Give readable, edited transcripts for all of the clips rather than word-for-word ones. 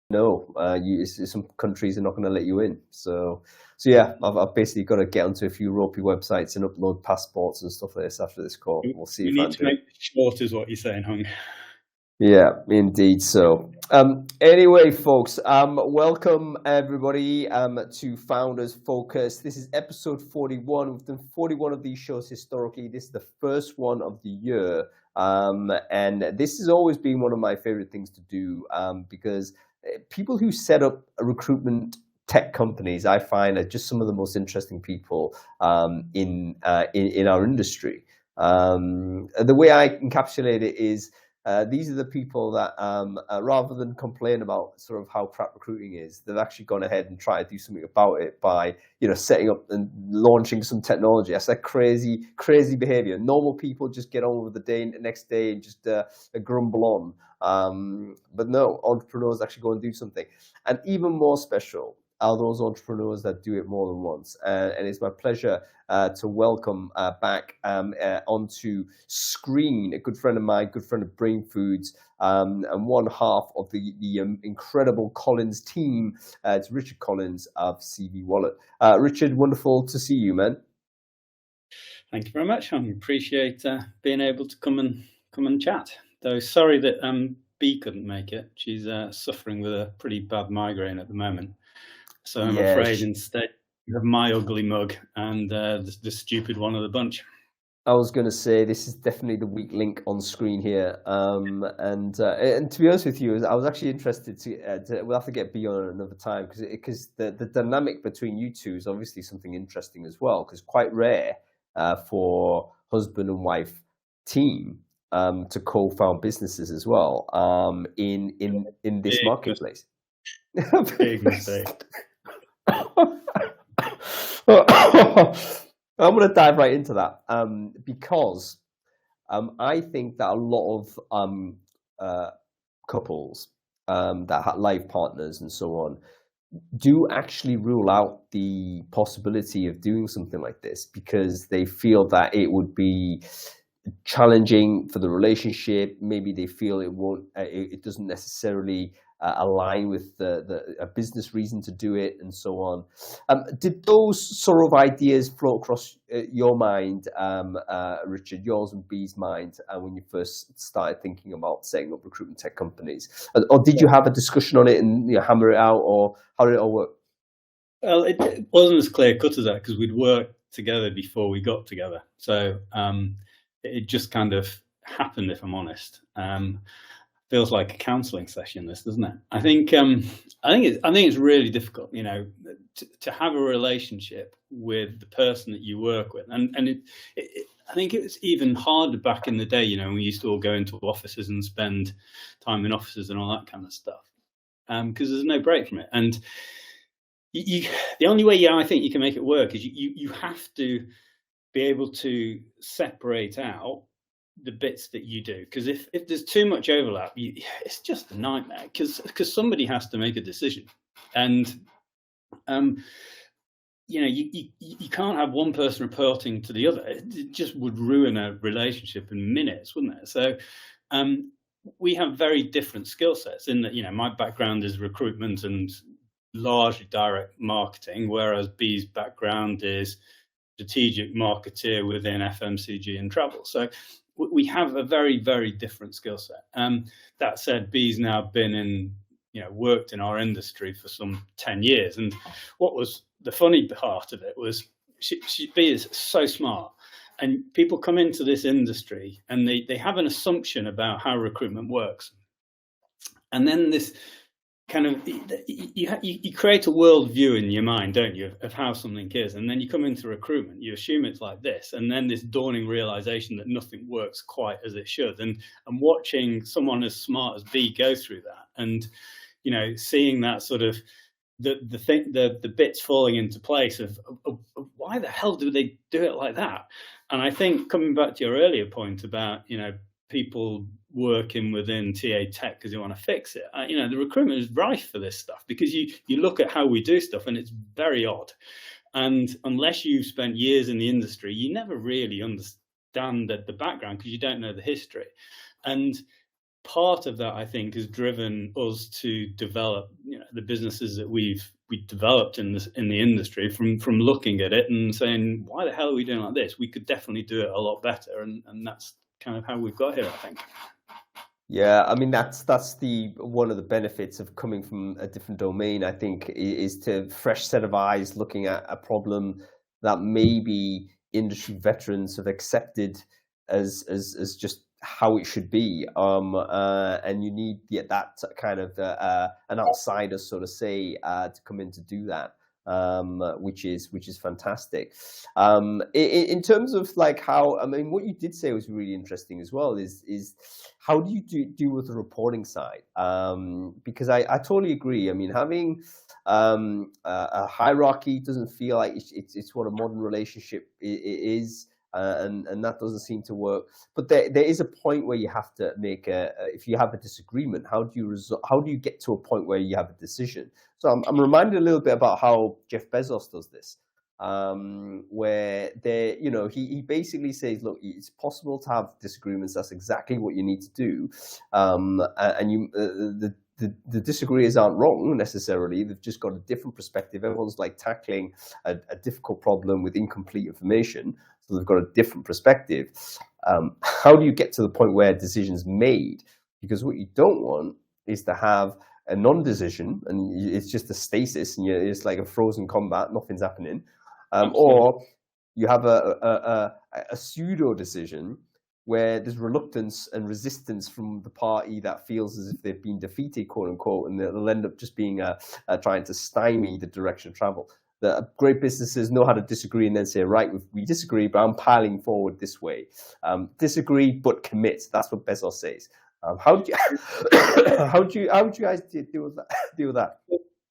no, some countries are not going to let you in. So yeah, I've basically got to get onto a few ropey websites and upload passports and stuff like this after this call. We'll see You if I need to do make it. it short, is what you're saying, Hung. Yeah, indeed. So, anyway, folks, welcome everybody to Founders Focus. This is episode 41. We've done 41 of these shows historically. This is the first one of the year, and this has always been one of my favorite things to do because people who set up recruitment tech companies, I find, are just some of the most interesting people in our industry. The way I encapsulate it is, these are the people that, rather than complain about sort of how crap recruiting is, they've actually gone ahead and tried to do something about it by, setting up and launching some technology. That's like crazy behavior. Normal people just get on with the day, next day, and just grumble on. But no, entrepreneurs actually go and do something. And even more special are those entrepreneurs that do it more than once. And it's my pleasure to welcome back onto screen a good friend of mine, good friend of Brain Foods, and one half of the incredible Collins team. It's Richard Collins of CVWallet. Richard, wonderful to see you, man. Thank you very much. I appreciate being able to come and chat. Though sorry that B couldn't make it. She's suffering with a pretty bad migraine at the moment. So I'm afraid instead you have my ugly mug and the stupid one of the bunch. I was going to say this is definitely the weak link on screen here, and to be honest with you, I was actually interested to we'll have to get B on another time because the dynamic between you two is obviously something interesting as well, because quite rare for husband and wife team to co-found businesses as well in this marketplace. Big mistake. I'm going to dive right into that because I think that a lot of couples that have life partners and so on do actually rule out the possibility of doing something like this because they feel that it would be challenging for the relationship. Maybe they feel it doesn't necessarily align with a business reason to do it and so on. Did those sort of ideas float across your mind, Richard, yours and B's mind, when you first started thinking about setting up recruitment tech companies? Or did you have a discussion on it and hammer it out, or how did it all work? Well, it wasn't as clear cut as that because we'd worked together before we got together. So it just kind of happened, if I'm honest. Feels like a counselling session, this, doesn't it? I think it's really difficult, to have a relationship with the person that you work with, and I think it was even harder back in the day, when we used to all go into offices and spend time in offices and all that kind of stuff, because there's no break from it. And the only way, I think you can make it work is you have to be able to separate out the bits that you do, because if there's too much overlap, it's just a nightmare because somebody has to make a decision, and you can't have one person reporting to the other. It just would ruin a relationship in minutes, wouldn't it? So we have very different skill sets in that, my background is recruitment and largely direct marketing, whereas B's background is strategic marketeer within FMCG and travel. So we have a very, very different skill set. That said, B's now been in, worked in our industry for some 10 years. And what was the funny part of it was B is so smart. And people come into this industry and they have an assumption about how recruitment works. And then this kind of, you create a worldview in your mind, don't you, of how something is, and then you come into recruitment, you assume it's like this, and then this dawning realization that nothing works quite as it should, and watching someone as smart as B go through that, and seeing that sort of the bits falling into place of why the hell do they do it like that. And I think, coming back to your earlier point about people working within TA tech because you want to fix it. The recruitment is rife for this stuff because you look at how we do stuff and it's very odd. And unless you've spent years in the industry, you never really understand the background because you don't know the history. And part of that, I think, has driven us to develop, the businesses that we developed in the industry from looking at it and saying, why the hell are we doing like this? We could definitely do it a lot better, and that's kind of how we've got here, I think. Yeah, I mean that's the one of the benefits of coming from a different domain, I think, is to fresh set of eyes looking at a problem that maybe industry veterans have accepted as just how it should be. And you need that kind of an outsider, so to say, to come in to do that. Which is fantastic. In terms of like how, I mean, what you did say was really interesting as well. Is how do you deal with the reporting side? Because I totally agree. I mean, having a hierarchy doesn't feel like it's what a modern relationship is. And that doesn't seem to work. But there is a point where you have to make if you have a disagreement, how do you get to a point where you have a decision? So I'm reminded a little bit about how Jeff Bezos does this, where he basically says, look, it's possible to have disagreements. That's exactly what you need to do, and you the disagreeers aren't wrong necessarily. They've just got a different perspective. Everyone's like tackling a difficult problem with incomplete information. So they've got a different perspective. How do you get to the point where a decision's made? Because what you don't want is to have a non-decision and it's just a stasis and it's like a frozen combat, nothing's happening. Or you have a pseudo decision where there's reluctance and resistance from the party that feels as if they've been defeated, quote unquote, and they'll end up just being trying to stymie the direction of travel. The great businesses know how to disagree and then say, right, we disagree, but I'm piling forward this way. Disagree, but commit. That's what Bezos says. How do you guys deal with that?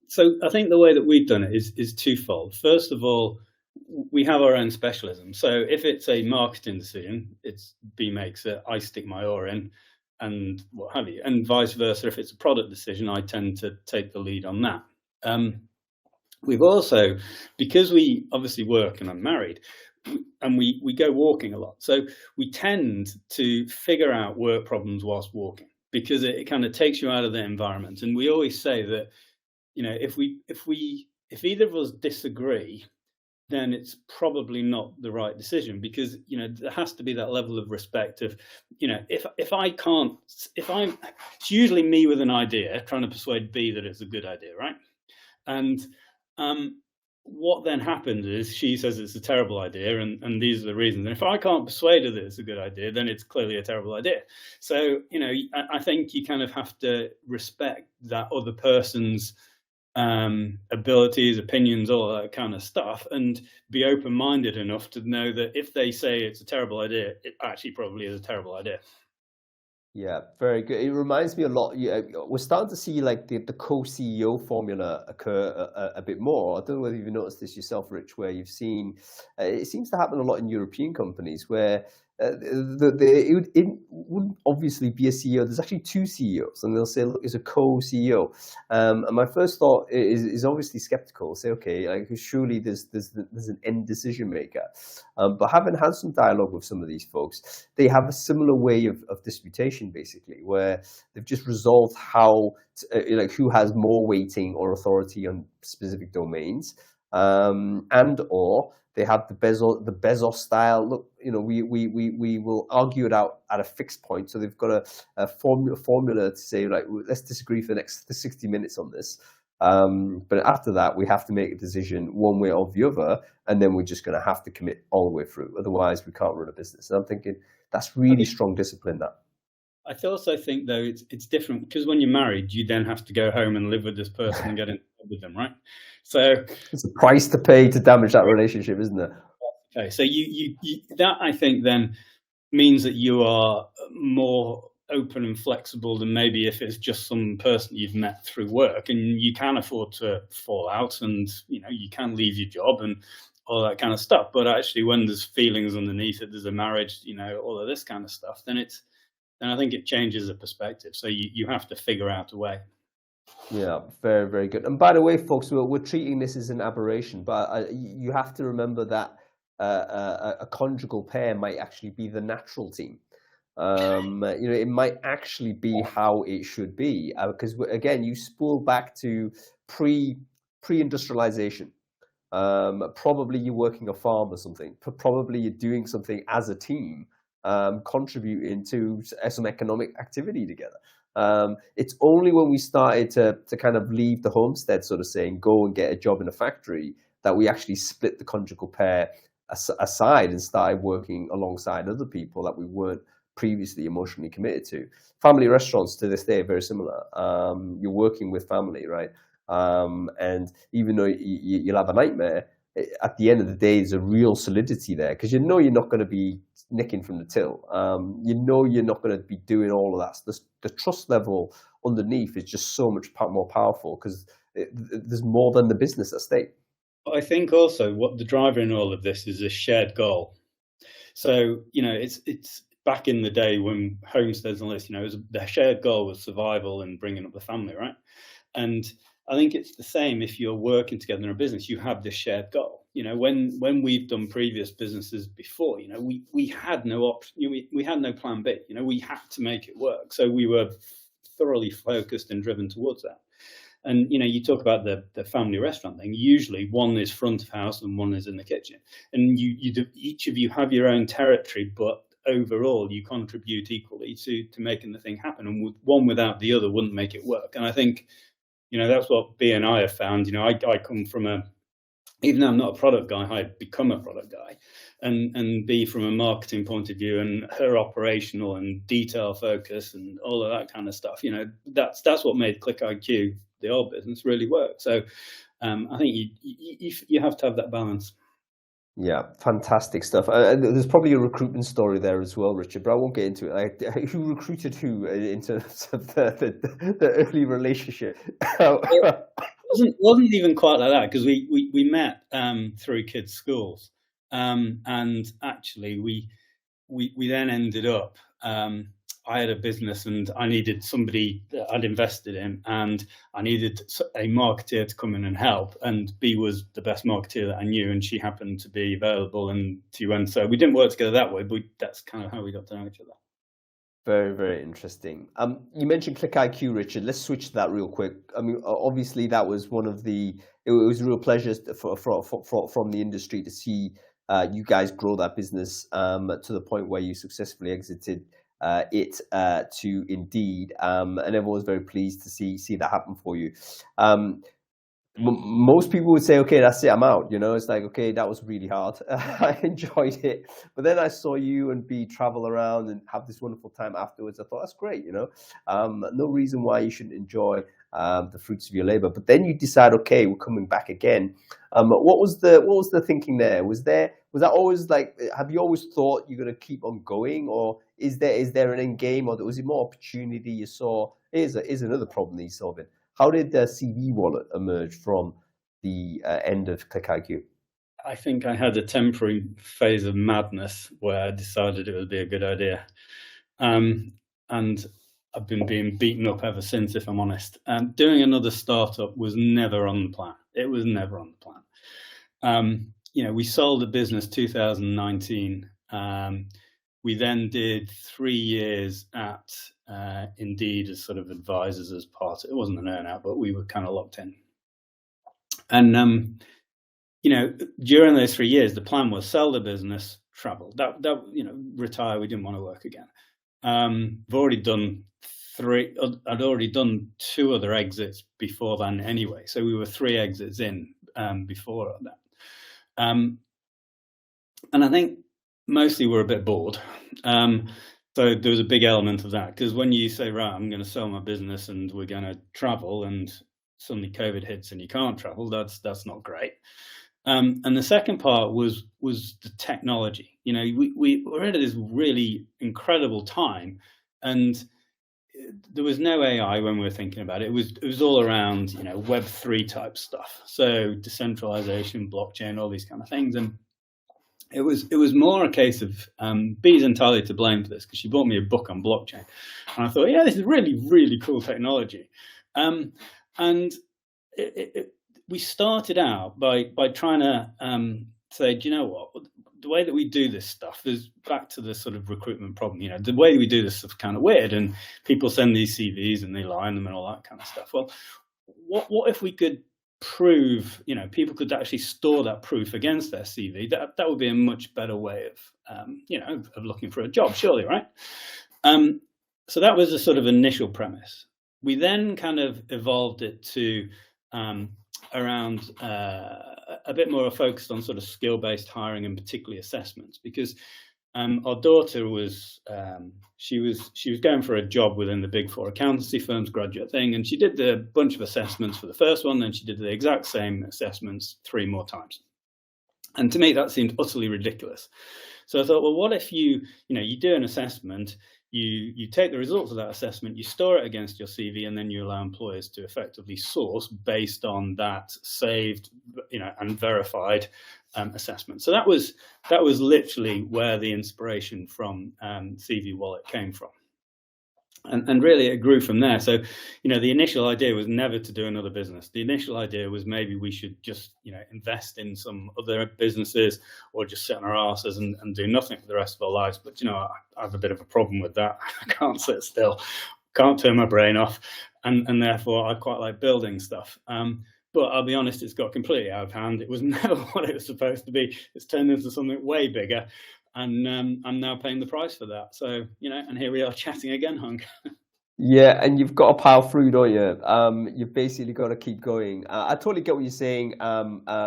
So I think the way that we've done it is twofold. First of all, we have our own specialism. So if it's a marketing decision, it's B makes it, I stick my oar in, and what have you. And vice versa, if it's a product decision, I tend to take the lead on that. We've also, because we obviously work and I'm married, and we go walking a lot. So we tend to figure out work problems whilst walking because it kind of takes you out of the environment. And we always say that, if either of us disagree, then it's probably not the right decision because, there has to be that level of respect of, it's usually me with an idea trying to persuade B that it's a good idea, right? And what then happens is she says it's a terrible idea and these are the reasons. And if I can't persuade her that it's a good idea, then it's clearly a terrible idea. So, I think you kind of have to respect that other person's abilities, opinions, all that kind of stuff, and be open-minded enough to know that if they say it's a terrible idea, it actually probably is a terrible idea. Yeah, very good. It reminds me a lot. We're starting to see like the co-CEO formula occur a bit more. I don't know whether you've noticed this yourself, Rich, where you've seen it seems to happen a lot in European companies where it wouldn't obviously be a CEO. There's actually two CEOs, and they'll say, "Look, it's a co-CEO." And my first thought is obviously skeptical. Say, okay, like surely there's an end decision maker. But having had some dialogue with some of these folks, they have a similar way of disputation, basically, where they've just resolved how who has more weighting or authority on specific domains, and or they have the Bezos style. Look, we will argue it out at a fixed point. So they've got a formula to say, like, let's disagree for the next 60 minutes on this. But after that, we have to make a decision one way or the other, and then we're just going to have to commit all the way through. Otherwise, we can't run a business. And I'm thinking that's really strong discipline. That. I also think, though, it's different because when you're married, you then have to go home and live with this person and get in love with them, right? So it's a price to pay to damage that relationship, isn't it? Okay, so you that I think then means that you are more open and flexible than maybe if it's just some person you've met through work, and you can afford to fall out, and you can leave your job and all that kind of stuff. But actually, when there's feelings underneath it, there's a marriage, all of this kind of stuff, then I think it changes the perspective. So you have to figure out a way. Yeah, very, very good. And by the way, folks, we're treating this as an aberration, but you have to remember that a conjugal pair might actually be the natural team. It might actually be how it should be, because again, you spool back to pre-industrialization. Probably you're working a farm or something. Probably you're doing something as a team, contributing to some economic activity together. It's only when we started to kind of leave the homestead, sort of saying, go and get a job in a factory, that we actually split the conjugal pair aside and started working alongside other people that we weren't previously emotionally committed to. Family restaurants to this day are very similar. You're working with family, right? And even though you'll have a nightmare, at the end of the day, there's a real solidity there, because you know you're not going to be nicking from the till. You know you're not going to be doing all of that. The trust level underneath is just so much more powerful, because there's more than the business at stake. I think also what the driver in all of this is a shared goal. So, it's back in the day when homesteads and this, the shared goal was survival and bringing up the family, right? And I think it's the same if you're working together in a business. You have this shared goal. When we've done previous businesses before, we had no option. We had no plan B. We had to make it work. So we were thoroughly focused and driven towards that. And you talk about the family restaurant thing. Usually, one is front of house and one is in the kitchen, and each of you have your own territory, but overall you contribute equally to making the thing happen. And one without the other wouldn't make it work. And I think that's what B and I have found. I come from even though I'm not a product guy, I've become a product guy, and B, from a marketing point of view, and her operational and detail focus and all of that kind of stuff. That's what made ClickIQ, the old business, really work. So I think you have to have that balance. Yeah, fantastic stuff. There's probably a recruitment story there as well, Richard, but I won't get into it. Who recruited who in terms of the early relationship? It wasn't even quite like that, because we met through kids' schools, and actually we then ended up. I had a business and I needed somebody that I'd invested in, and I needed a marketeer to come in and help. And B was the best marketeer that I knew, and she happened to be available, and so we didn't work together that way, but that's kind of how we got to know each other. Very, very interesting. You mentioned ClickIQ, Richard. Let's switch to that real quick. I mean, obviously that was one of it was a real pleasure from the industry to see you guys grow that business to the point where you successfully exited it to Indeed, and everyone was very pleased to see that happen for you. Most people would say, okay, that's it, I'm out. It's like, okay, that was really hard. I enjoyed it, but then I saw you and B travel around and have this wonderful time afterwards. I thought, that's great. No reason why you shouldn't enjoy the fruits of your labor. But then you decide, okay, we're coming back again. What was the thinking there? Was that always like, have you always thought you're going to keep on going, or is there an end game, or was it more opportunity you saw? Is another problem that you're solving? How did the CVWallet emerge from the end of ClickIQ? I think I had a temporary phase of madness where I decided it would be a good idea. And I've been being beaten up ever since, if I'm honest. Doing another startup was never on the plan. It was never on the plan. We sold the business 2019. We then did 3 years at Indeed as sort of advisors as part. It wasn't an earnout, but we were kind of locked in. And during those 3 years, the plan was sell the business, travel. Retire. We didn't want to work again. I've already done 3. I'd already done 2 other exits before then, anyway. So we were 3 exits in before that. And I think mostly we're a bit bored. So there was a big element of that, because when you say, right, I'm going to sell my business and we're going to travel, and suddenly COVID hits and you can't travel, that's not great. And the second part was the technology. We were at this really incredible time, and there was no AI when we were thinking about it. It was all around Web3 type stuff, so decentralization, blockchain, all these kind of things. And it was more a case of B's entirely to blame for this, because she bought me a book on blockchain, and I thought, yeah, this is really, really cool technology. And we started out by trying to say, do you know what? the way that we do this stuff is back to the sort of recruitment problem. The way we do this stuff is kind of weird, and people send these CVs and they lie on them and all that kind of stuff. Well, what if we could prove, people could actually store that proof against their CV? That would be a much better way of looking for a job, surely, right? So that was the sort of initial premise. We then kind of evolved it to around a bit more focused on sort of skill-based hiring and particularly assessments, because our daughter was she was going for a job within the Big Four accountancy firms, graduate thing, and she did a bunch of assessments for the first one, then she did the exact same assessments 3 more times. And to me, that seemed utterly ridiculous. So I thought, well, what if you do an assessment, you take the results of that assessment, you store it against your CV, and then you allow employers to effectively source based on that saved, and verified assessment. So that was literally where the inspiration from CVWallet came from. And really it grew from there. So, the initial idea was never to do another business. The initial idea was maybe we should just, invest in some other businesses or just sit on our asses and do nothing for the rest of our lives. But, I have a bit of a problem with that. I can't sit still, can't turn my brain off. And therefore I quite like building stuff. But I'll be honest, it's got completely out of hand. It was never what it was supposed to be. It's turned into something way bigger. And I'm now paying the price for that. So, and here we are chatting again, Hung. Yeah, and you've got to power through, don't you? You've basically got to keep going. I totally get what you're saying,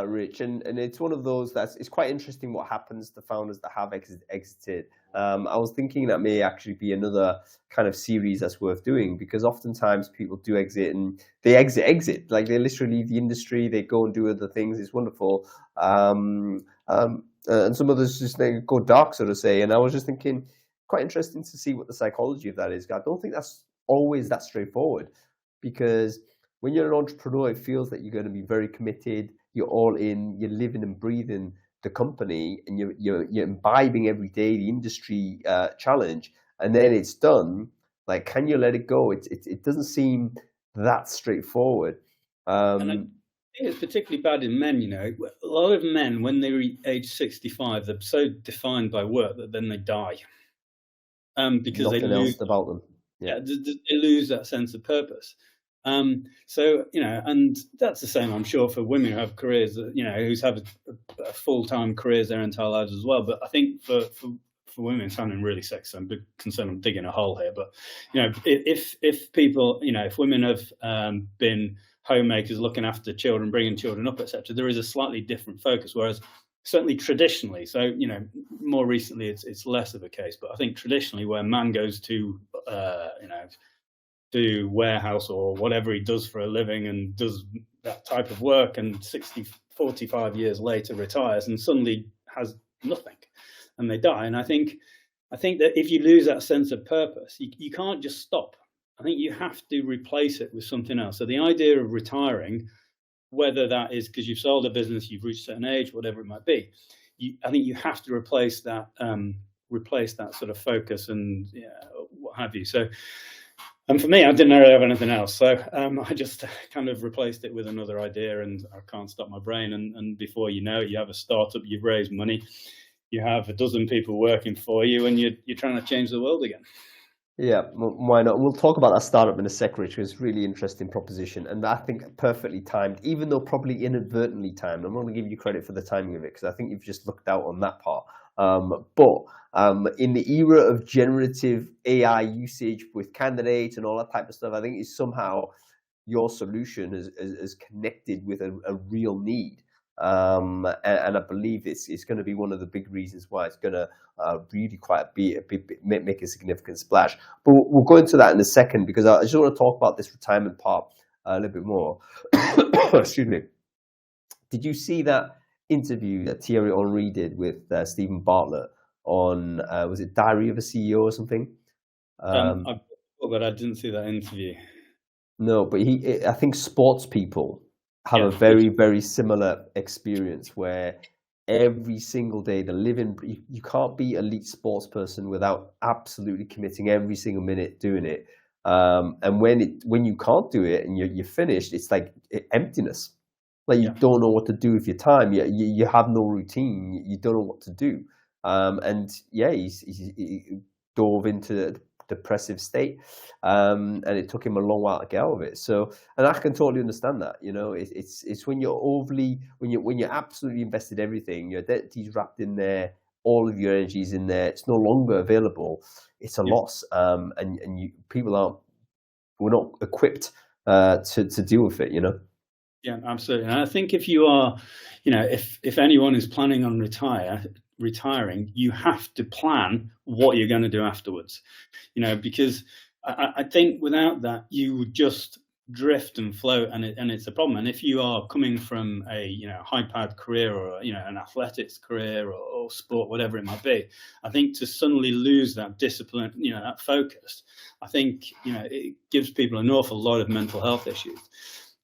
Rich, and it's one of those it's quite interesting what happens to founders that have exited. I was thinking that may actually be another kind of series that's worth doing, because oftentimes people do exit and they exit, like they literally leave the industry, they go and do other things. It's wonderful. And some others just go dark, so to say. And I was just thinking, quite interesting to see what the psychology of that is. I don't think that's always that straightforward, because when you're an entrepreneur, it feels that you're going to be very committed. You're all in. You're living and breathing the company, and you're imbibing every day the industry challenge. And then it's done. Like, can you let it go? It doesn't seem that straightforward. And I think it's particularly bad in men. A lot of men, when they reach age 65, they're so defined by work that then they die. Because Nothing they lose else about them. Yeah, they lose that sense of purpose. So, and that's the same, I'm sure, for women who have careers, who's have a full-time careers their entire lives as well. But I think for women, it's sounding really sexy. I'm concerned I'm digging a hole here. But, if people, if women have been homemakers, looking after children, bringing children up, etc., there is a slightly different focus. Whereas certainly traditionally, so, more recently it's less of a case, but I think traditionally where man goes to, do warehouse or whatever he does for a living and does that type of work, and 45 years later retires and suddenly has nothing and they die. And I think that if you lose that sense of purpose, you can't just stop. I think you have to replace it with something else. So the idea of retiring, whether that is because you've sold a business, you've reached a certain age, whatever it might be, I think you have to replace that sort of focus and what have you. So, and for me, I didn't really have anything else. So I just kind of replaced it with another idea, and I can't stop my brain. And before you know it, you have a startup, you've raised money, you have a dozen people working for you, and you're trying to change the world again. Yeah, why not? We'll talk about that startup in a sec, Rich. It's a really interesting proposition, and I think perfectly timed, even though probably inadvertently timed. I'm not going to give you credit for the timing of it, because I think you've just looked out on that part. But in the era of generative AI usage with candidates and all that type of stuff, I think it's somehow your solution is connected with a real need. And I believe it's going to be one of the big reasons why it's going to really make a significant splash. But we'll go into that in a second, because I just want to talk about this retirement part a little bit more. Excuse me. Did you see that interview that Thierry Henry did with Stephen Bartlett on, was it Diary of a CEO or something? But I didn't see that interview. No, but I think sports people have a very, very similar experience where every single day they're living. You can't be elite sports person without absolutely committing every single minute doing it. And when you can't do it and you're finished, it's like emptiness. Like you Yeah. don't know what to do with your time. You have no routine. You don't know what to do. And yeah, he dove into a depressive state, and it took him a long while to get out of it. So, and I can totally understand that. You know, it's when you're overly when you're absolutely invested everything, your identity's wrapped in there, all of your energy's in there. It's no longer available. It's a Yeah. loss, and people aren't. We're not equipped to deal with it. You know. Yeah, absolutely. And I think if you are, if anyone is planning on retiring, you have to plan what you're going to do afterwards. Because I think without that, you would just drift and float, and it's a problem. And if you are coming from a high-powered career, or an athletics career, or sport, whatever it might be, I think to suddenly lose that discipline, that focus, I think it gives people an awful lot of mental health issues.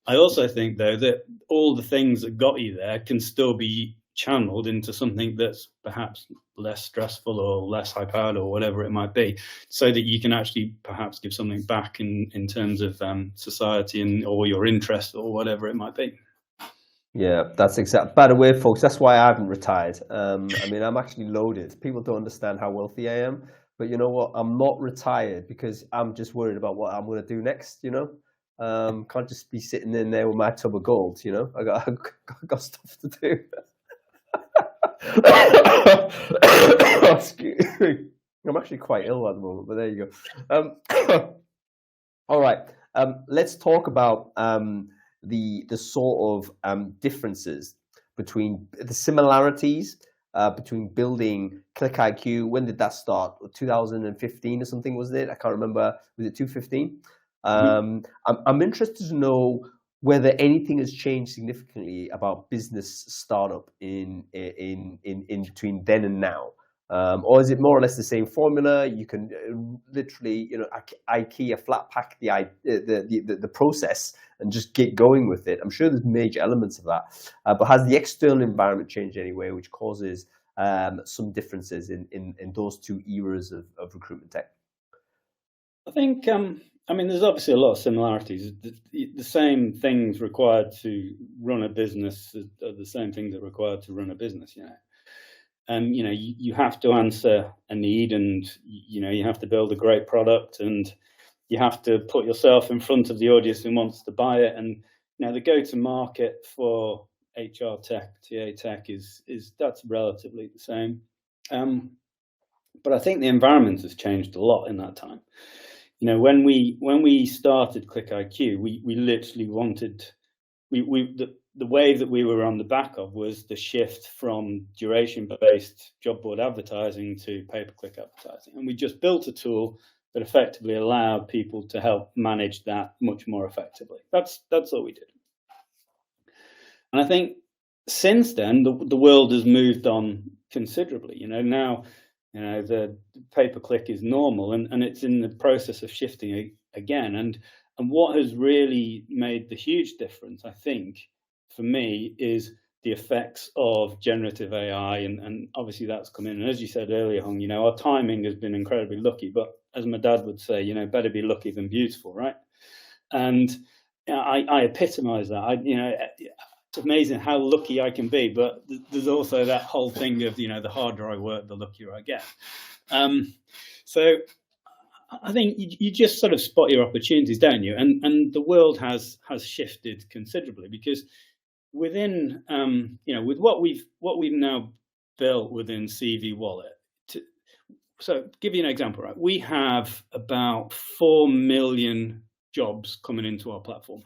I also think, though, that all the things that got you there can still be channeled into something that's perhaps less stressful or less high powered or whatever it might be, so that you can actually perhaps give something back in terms of society or your interest or whatever it might be. Yeah, that's exact. By the way, folks, that's why I haven't retired. I mean, I'm actually loaded. People don't understand how wealthy I am, but you know what? I'm not retired because I'm just worried about what I'm going to do next. Can't just be sitting in there with my tub of gold. I got stuff to do. Excuse me. I'm actually quite ill at the moment, but there you go. All right, let's talk about the sort of differences between the similarities between building ClickIQ. When did that start? 2015 or something, was it? I can't remember. Was it 2015? I'm interested to know whether anything has changed significantly about business startup in between then and now. Or is it more or less the same formula? You can literally, IKEA flat pack the process and just get going with it. I'm sure there's major elements of that, but has the external environment changed anyway, which causes some differences in those two eras of recruitment tech? I think, there's obviously a lot of similarities. The same things required to run a business are the same things that are required to run a business, you have to answer a need, and you have to build a great product, and you have to put yourself in front of the audience who wants to buy it. And the go-to-market for HR tech, TA tech is that's relatively the same. But I think the environment has changed a lot in that time. When we started ClickIQ, we literally wanted the wave that we were on the back of was the shift from duration-based job board advertising to pay-per-click advertising, and we just built a tool that effectively allowed people to help manage that much more effectively. That's all we did. And I think since then the world has moved on considerably. Now the pay-per-click is normal, and it's in the process of shifting again. And what has really made the huge difference, I think, for me, is the effects of generative AI, and obviously that's come in. And as you said earlier, Hung, our timing has been incredibly lucky. But as my dad would say, better be lucky than beautiful, right? And I epitomise that. It's amazing how lucky I can be, but there's also that whole thing of the harder I work, the luckier I get. So I think you just sort of spot your opportunities, don't you? And the world has shifted considerably, because within with what we've now built within CVWallet. So give you an example, right? We have about 4 million jobs coming into our platform.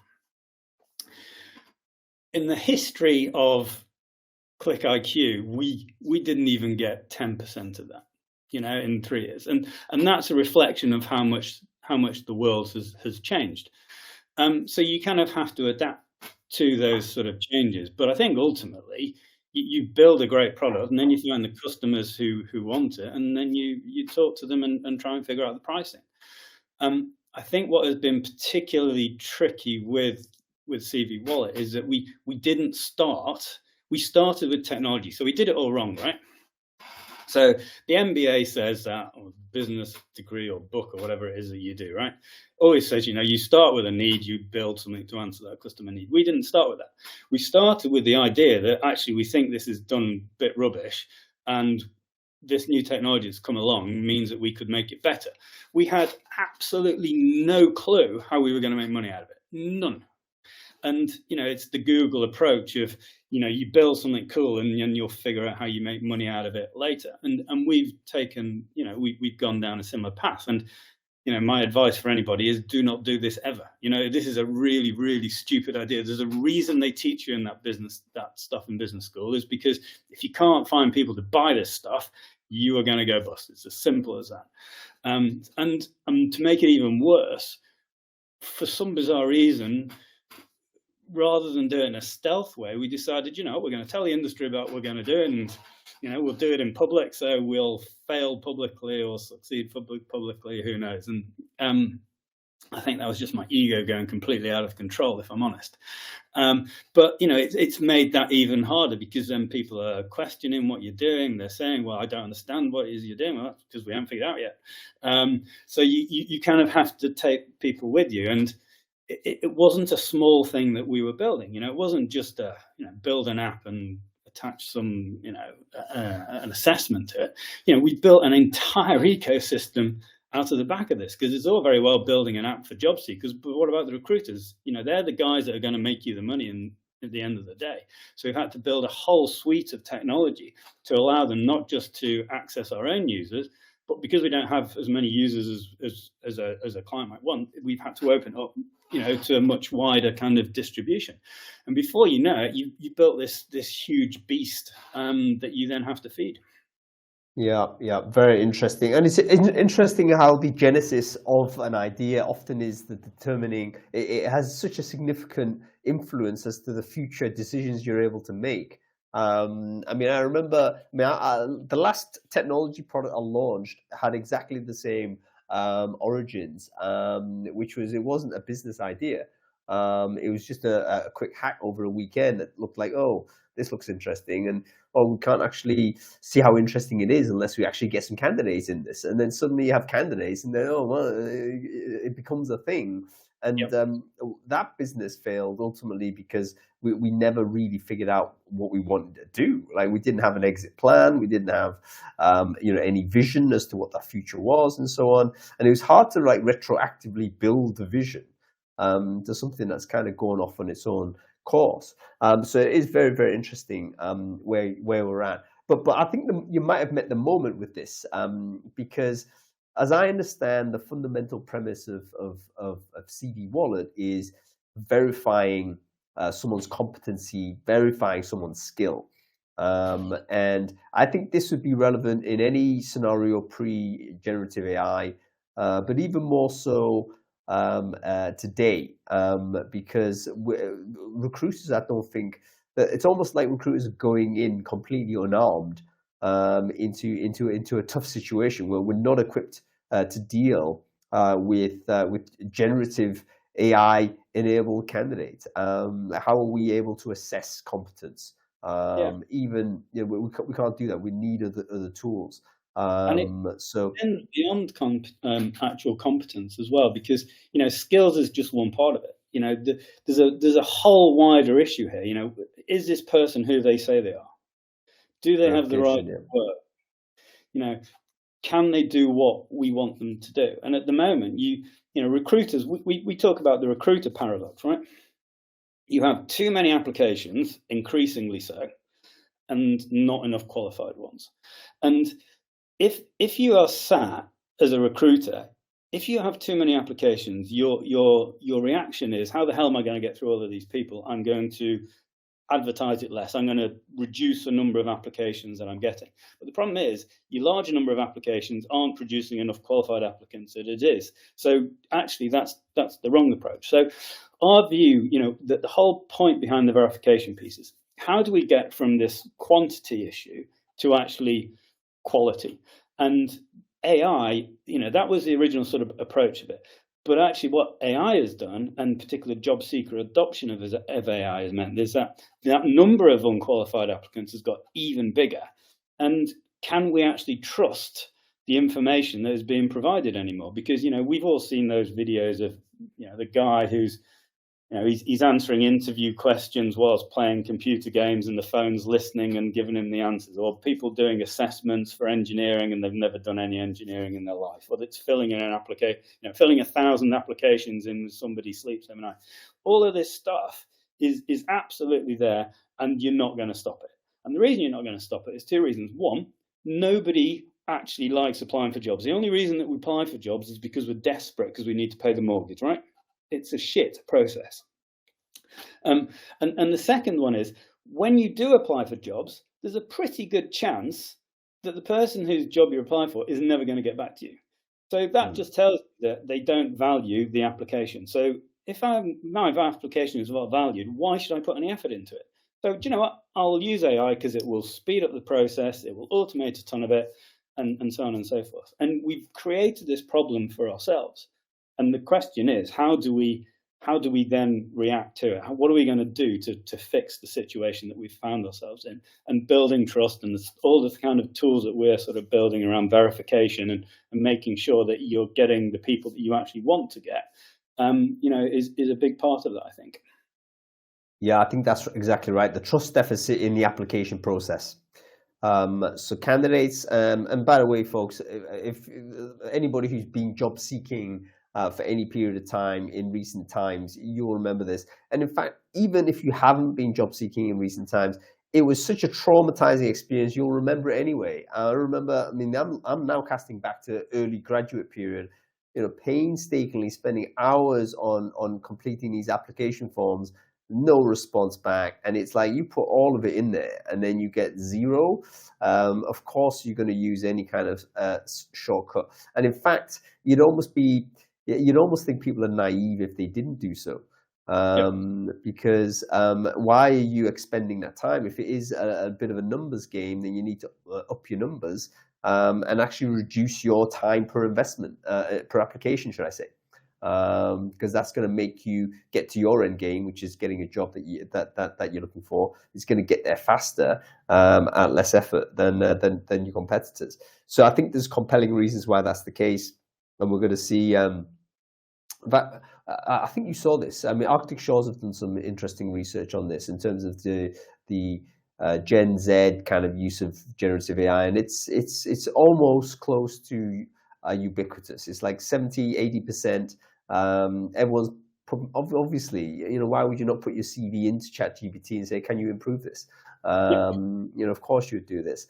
In the history of ClickIQ, we didn't even get 10% of that, in 3 years, and that's a reflection of how much the world has changed. So you kind of have to adapt to those sort of changes. But I think ultimately you build a great product, and then you find the customers who want it, and then you talk to them and try and figure out the pricing. I think what has been particularly tricky with CVWallet is that we didn't start. We started with technology, so we did it all wrong, right? So the MBA says that, or business degree or book or whatever it is that you do, right? Always says, you start with a need, you build something to answer that customer need. We didn't start with that. We started with the idea that actually we think this is done a bit rubbish, and this new technology that's come along means that we could make it better. We had absolutely no clue how we were going to make money out of it. None. And, it's the Google approach of, you build something cool and you'll figure out how you make money out of it later. And we've taken, we've gone down a similar path. And, my advice for anybody is do not do this ever. This is a really, really stupid idea. There's a reason they teach you in that stuff in business school, is because if you can't find people to buy this stuff, you are going to go bust. It's as simple as that. And to make it even worse, for some bizarre reason, rather than do it in a stealth way, we decided, we're going to tell the industry about what we're going to do, and we'll do it in public, so we'll fail publicly or succeed publicly, who knows. And I think that was just my ego going completely out of control, if I'm honest. But it's made that even harder, because then people are questioning what you're doing. They're saying, well, I don't understand what it is you're doing. Well, that's because we haven't figured it out yet. So you kind of have to take people with you. And it wasn't a small thing that we were building. It wasn't just a build an app and attach some an assessment to it. We built an entire ecosystem out of the back of this, because it's all very well building an app for job seekers, but what about the recruiters? They're the guys that are going to make you the money at the end of the day. So we've had to build a whole suite of technology to allow them not just to access our own users, but because we don't have as many users as a client might want, we've had to open up, to a much wider kind of distribution. And before you know it, you built this huge beast that you then have to feed. Yeah, very interesting. And it's interesting how the genesis of an idea often is the determining, it has such a significant influence as to the future decisions you're able to make. I remember the last technology product I launched had exactly the same origins, which was, it wasn't a business idea. It was just a quick hack over a weekend that looked like, oh, this looks interesting, and we can't actually see how interesting it is unless we actually get some candidates in this. And then suddenly you have candidates, and then it becomes a thing. And that business failed ultimately because we never really figured out what we wanted to do. Like, we didn't have an exit plan, we didn't have any vision as to what that future was, and so on. And it was hard to retroactively build the vision to something that's kind of gone off on its own course. So it is very, very interesting where we're at. But I think you might have met the moment with this, because as I understand, the fundamental premise of CVWallet is verifying someone's competency, verifying someone's skill. And I think this would be relevant in any scenario pre-generative AI, but even more so today, because recruiters, I don't think that it's almost like recruiters are going in completely unarmed into a tough situation where we're not equipped to deal with generative AI enabled candidates. How are we able to assess competence? Even we can't do that. We need other tools. And beyond actual competence as well, because skills is just one part of it. There's a whole wider issue here. Is this person who they say they are? Do they have the right work? Can they do what we want them to do? And at the moment, recruiters, we talk about the recruiter paradox, right? You have too many applications, increasingly so, and not enough qualified ones. And if you are sat as a recruiter, if you have too many applications, your reaction is, how the hell am I going to get through all of these people? I'm going to advertise it less. I'm going to reduce the number of applications that I'm getting. But the problem is, your larger number of applications aren't producing enough qualified applicants as it is. So actually, that's the wrong approach. So our view, that the whole point behind the verification piece is, how do we get from this quantity issue to actually quality? And AI, that was the original sort of approach of it. But actually what AI has done, and particular job seeker adoption of AI has meant, is that number of unqualified applicants has got even bigger. And can we actually trust the information that is being provided anymore? Because, we've all seen those videos of, the guy who's, he's answering interview questions whilst playing computer games and the phone's listening and giving him the answers, or people doing assessments for engineering and they've never done any engineering in their life, or it's filling in an application, filling 1,000 applications in somebody sleeps every night. All of this stuff is absolutely there, and you're not going to stop it. And the reason you're not going to stop it is two reasons. One, nobody actually likes applying for jobs. The only reason that we apply for jobs is because we're desperate, because we need to pay the mortgage, right? It's a shit process. And the second one is, when you do apply for jobs, there's a pretty good chance that the person whose job you're applying for is never going to get back to you. So that just tells you that they don't value the application. So if my application is well valued, why should I put any effort into it? So do you know what? I'll use AI because it will speed up the process, it will automate a ton of it, and so on and so forth. And we've created this problem for ourselves. And the question is, how do we then react to it? What are we going to do to fix the situation that we've found ourselves in? And building trust and all the kind of tools that we're sort of building around verification and making sure that you're getting the people that you actually want to get, is a big part of that, I think. Yeah, I think that's exactly right. The trust deficit in the application process. So candidates, and by the way, folks, if anybody who's been job seeking for any period of time in recent times, you'll remember this. And in fact, even if you haven't been job seeking in recent times, it was such a traumatizing experience, you'll remember it anyway. I remember, I'm now casting back to early graduate period, painstakingly spending hours on completing these application forms, no response back, and it's like you put all of it in there and then you get zero. Of course you're going to use any kind of shortcut, and in fact you'd almost think people are naive if they didn't do so, because why are you expending that time? If it is a bit of a numbers game, then you need to up your numbers and actually reduce your time per investment, per application, should I say. Because that's going to make you get to your end game, which is getting a job that you're looking for. It's going to get there faster at less effort than your competitors. So I think there's compelling reasons why that's the case, and we're going to see that. I think you saw this. Arctic Shores have done some interesting research on this in terms of the Gen Z kind of use of generative AI, and it's almost close to ubiquitous. It's like 70-80%. Everyone's obviously, why would you not put your CV into ChatGPT and say, can you improve this? Of course you'd do this.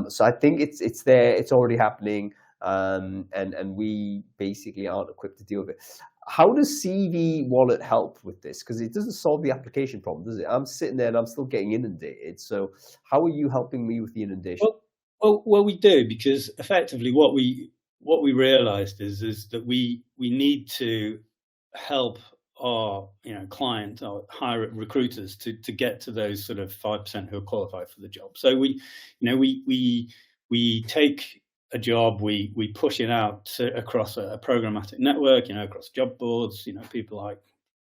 So I think it's there, it's already happening, and we basically aren't equipped to deal with it. How does CVWallet help with this? Because it doesn't solve the application problem, does it? I'm sitting there and I'm still getting inundated. So how are you helping me with the inundation? Well, we do, because effectively what we realized is that we need to help our clients, our hire recruiters to get to those sort of 5% who are qualified for the job. So we take a job, we push it out across a programmatic network, across job boards, people like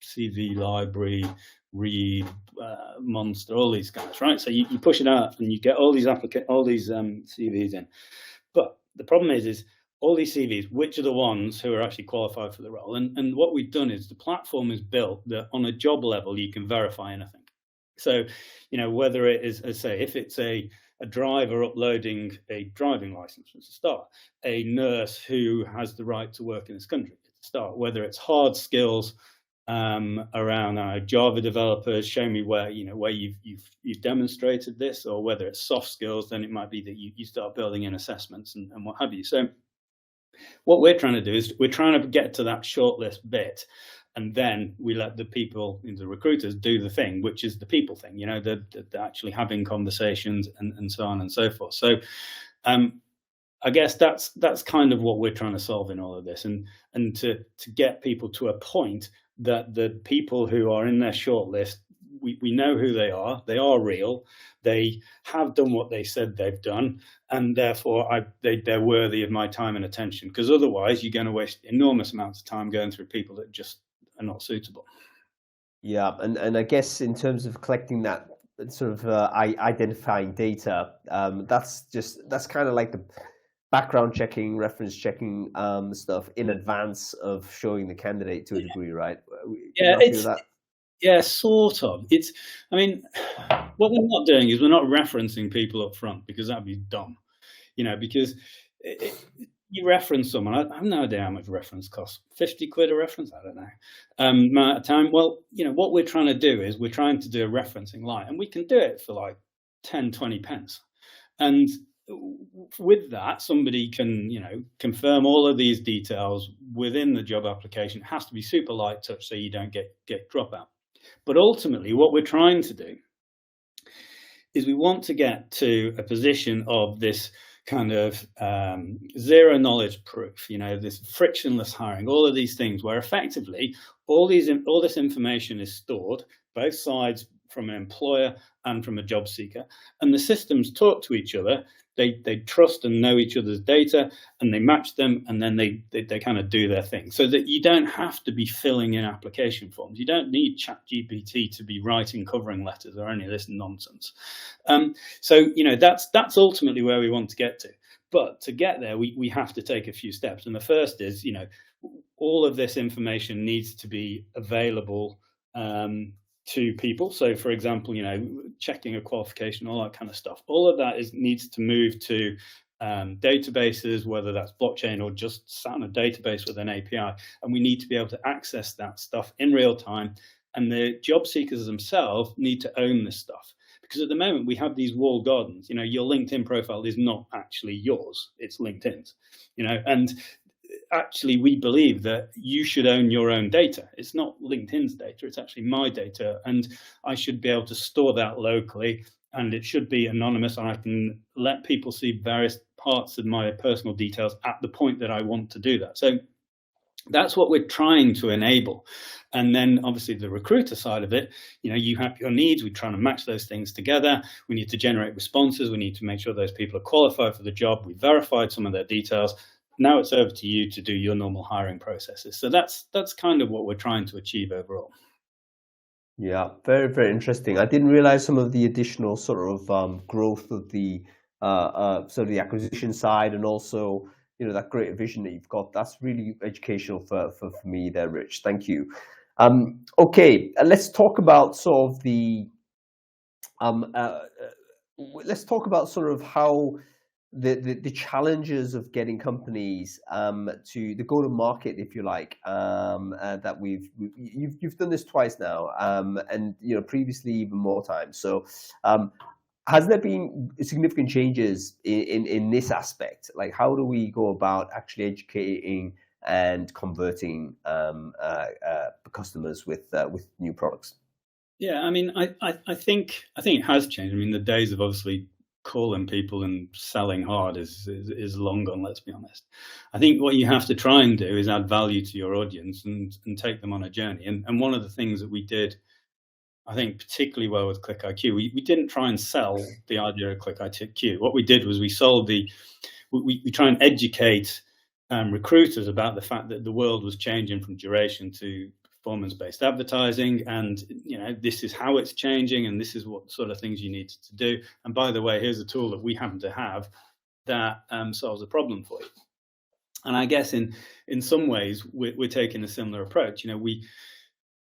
CV Library, Reed, Monster, all these guys, right? So you push it out and you get all these CVs in. But the problem is all these CVs, which are the ones who are actually qualified for the role? And what we've done is the platform is built that on a job level, you can verify anything. So, whether it is, as say, if it's a driver uploading a driving license as a start, a nurse who has the right to work in this country as a start, whether it's hard skills around Java developers, show me where you've demonstrated this, or whether it's soft skills, then it might be that you start building in assessments and what have you. So what we're trying to do is we're trying to get to that shortlist bit, and then we let the people, the recruiters, do the thing, which is the people thing, the actually having conversations and so on and so forth. So I guess that's kind of what we're trying to solve in all of this, and to get people to a point that the people who are in their shortlist, we know who they are real, they have done what they said they've done, and therefore they're worthy of my time and attention, because otherwise you're going to waste enormous amounts of time going through people that just are not suitable. Yeah, and I guess in terms of collecting that sort of identifying data. That's kind of like the background checking, reference checking stuff in advance of showing the candidate to a degree, right? Would you Yeah, happy with that? yeah, sort of. I mean, what we're not doing is we're not referencing people up front, because that'd be dumb, because you reference someone. I have no idea how much reference costs. 50 quid a reference? I don't know. Amount of time. Well, what we're trying to do is we're trying to do a referencing line, and we can do it for like 10, 20 pence. And with that, somebody can, confirm all of these details within the job application. It has to be super light touch so you don't get dropout. But ultimately, what we're trying to do is we want to get to a position of this kind of zero knowledge proof, this frictionless hiring, all of these things where effectively all this information is stored, both sides, from an employer and from a job seeker, and the systems talk to each other. They trust and know each other's data, and they match them, and then they kind of do their thing, so that you don't have to be filling in application forms. You don't need ChatGPT to be writing covering letters or any of this nonsense. So that's ultimately where we want to get to. But to get there, we have to take a few steps, and the first is, all of this information needs to be available to people. So, for example, checking a qualification, all that kind of stuff. All of that needs to move to databases, whether that's blockchain or just sat on a database with an API. And we need to be able to access that stuff in real time. And the job seekers themselves need to own this stuff. Because at the moment, we have these walled gardens. Your LinkedIn profile is not actually yours. It's LinkedIn's, and actually, we believe that you should own your own data. It's not LinkedIn's data, it's actually my data, and I should be able to store that locally, and it should be anonymous, and I can let people see various parts of my personal details at the point that I want to do that. So that's what we're trying to enable. And then obviously the recruiter side of it, you have your needs. We're trying to match those things together. We need to generate responses. We need to make sure those people are qualified for the job. We verified some of their details. Now it's over to you to do your normal hiring processes. So that's kind of what we're trying to achieve overall. Yeah, very, very interesting. I didn't realize some of the additional sort of growth of the sort of the acquisition side, and also that great vision that you've got. That's really educational for me there, Rich. Thank you. Okay, let's talk about sort of the let's talk about sort of how the challenges of getting companies to the go-to-market, if you like, that you've done this twice now, and previously even more times. So, has there been significant changes in this aspect? Like, how do we go about actually educating and converting customers with new products? Yeah, I mean, I think it has changed. I mean, the days of obviously calling people and selling hard is long gone, let's be honest. I think what you have to try and do is add value to your audience and take them on a journey. And one of the things that we did, I think, particularly well with ClickIQ, we didn't try and sell the idea of ClickIQ. What we did was we try and educate recruiters about the fact that the world was changing from duration to performance-based advertising, and this is how it's changing, and this is what sort of things you need to do. And by the way, here's a tool that we happen to have that solves a problem for you. And I guess in some ways we're taking a similar approach.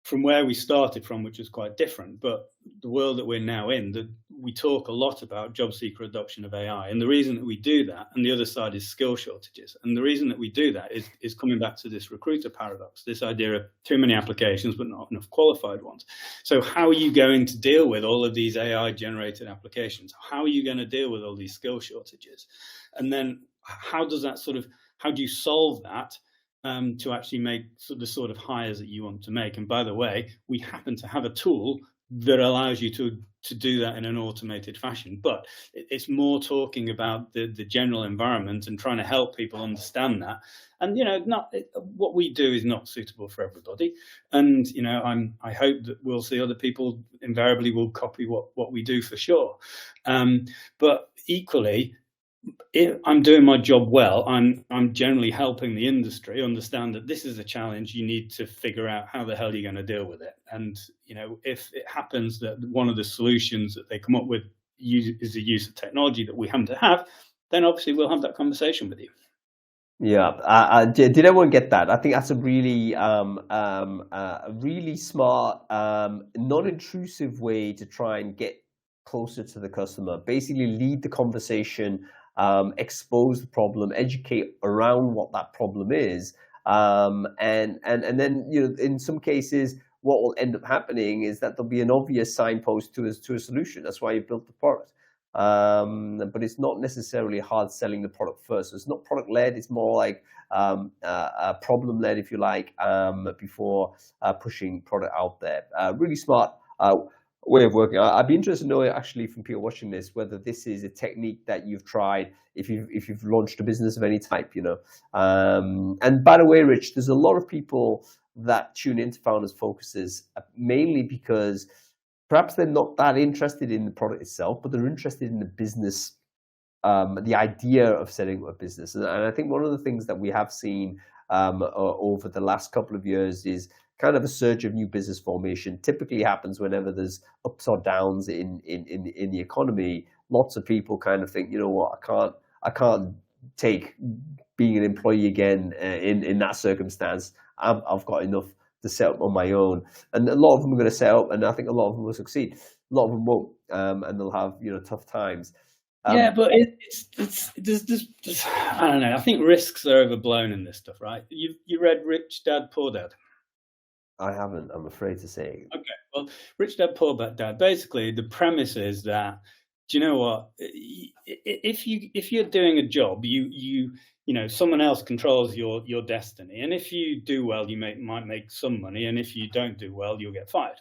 From where we started from, which is quite different, but the world that we're now in, we talk a lot about job seeker adoption of AI. And the reason that we do that, and the other side is skill shortages. And the reason that we do that is coming back to this recruiter paradox, this idea of too many applications, but not enough qualified ones. So how are you going to deal with all of these AI generated applications? How are you going to deal with all these skill shortages? And then how do you solve that? To actually make the sort of hires that you want to make. And by the way, we happen to have a tool that allows you to do that in an automated fashion. But it's more talking about the general environment and trying to help people understand that. And what we do is not suitable for everybody. And I hope that we'll see other people invariably will copy what we do for sure. But equally, if I'm doing my job well, I'm generally helping the industry understand that this is a challenge. You need to figure out how the hell you're going to deal with it. And if it happens that one of the solutions that they come up with is the use of technology that we happen to have, then obviously we'll have that conversation with you. Yeah, did everyone get that? I think that's a really smart, non-intrusive way to try and get closer to the customer. Basically, lead the conversation, expose the problem, educate around what that problem is, and then in some cases, what will end up happening is that there'll be an obvious signpost to a solution. That's why you built the product. But it's not necessarily hard selling the product first. So it's not product led. It's more like problem led, if you like, before pushing product out there. Really smart way of working. I'd be interested to know actually from people watching this whether this is a technique that you've tried if you've launched a business of any type. And by the way, Rich, there's a lot of people that tune into Founders Focuses mainly because perhaps they're not that interested in the product itself, but they're interested in the business, the idea of setting up a business. And I think one of the things that we have seen over the last couple of years is kind of a surge of new business formation. Typically happens whenever there's ups or downs in the economy. Lots of people kind of think, you know what, I can't take being an employee again in that circumstance. I've got enough to set up on my own, and a lot of them are going to set up, and I think a lot of them will succeed. A lot of them won't, and they'll have tough times. Yeah, but there's I don't know. I think risks are overblown in this stuff, right? You read Rich Dad Poor Dad? I haven't. I'm afraid to say. Okay, well, Rich Dad Poor Dad. Basically, the premise is that, do you know what? If you're doing a job, someone else controls your destiny, and if you do well, you might make some money, and if you don't do well, you'll get fired.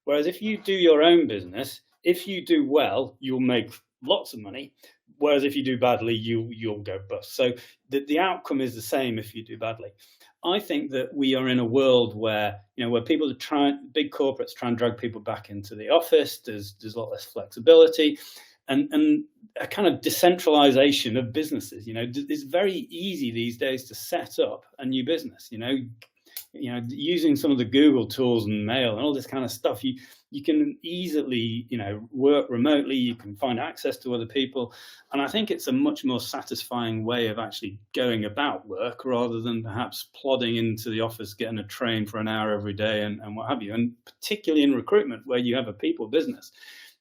Whereas if you do your own business, if you do well, you'll make lots of money. Whereas if you do badly, you'll go bust. So the outcome is the same if you do badly. I think that we are in a world where people big corporates try and drag people back into the office. There's a lot less flexibility, and a kind of decentralization of businesses. It's very easy these days to set up a new business. Using some of the Google tools and mail and all this kind of stuff, you can easily work remotely. You can find access to other people, and I think it's a much more satisfying way of actually going about work rather than perhaps plodding into the office, getting a train for an hour every day and what have you. And particularly in recruitment, where you have a people business,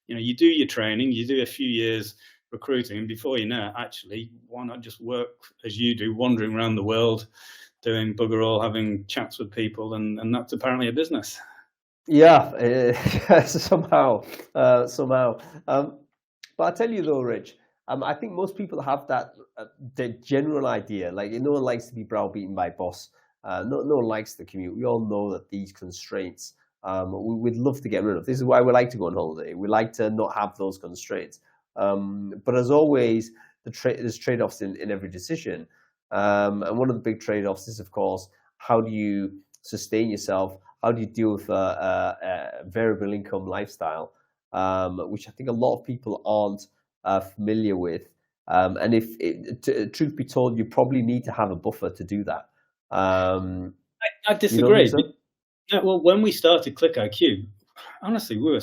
you do your training, you do a few years recruiting, and before you know it, actually, why not just work as you do, wandering around the world, doing bugger all, having chats with people, and that's apparently a business. Yeah, somehow. But I tell you though, Rich, I think most people have that the general idea. Like, no one likes to be browbeaten by boss. No one likes the commute. We all know that these constraints, we'd love to get rid of. This is why we like to go on holiday. We like to not have those constraints. But as always, there's trade-offs in every decision. And one of the big trade-offs is, of course, how do you sustain yourself? How do you deal with a variable income lifestyle, which I think a lot of people aren't familiar with. And truth be told, you probably need to have a buffer to do that. I disagree. Well, when we started ClickIQ, honestly, we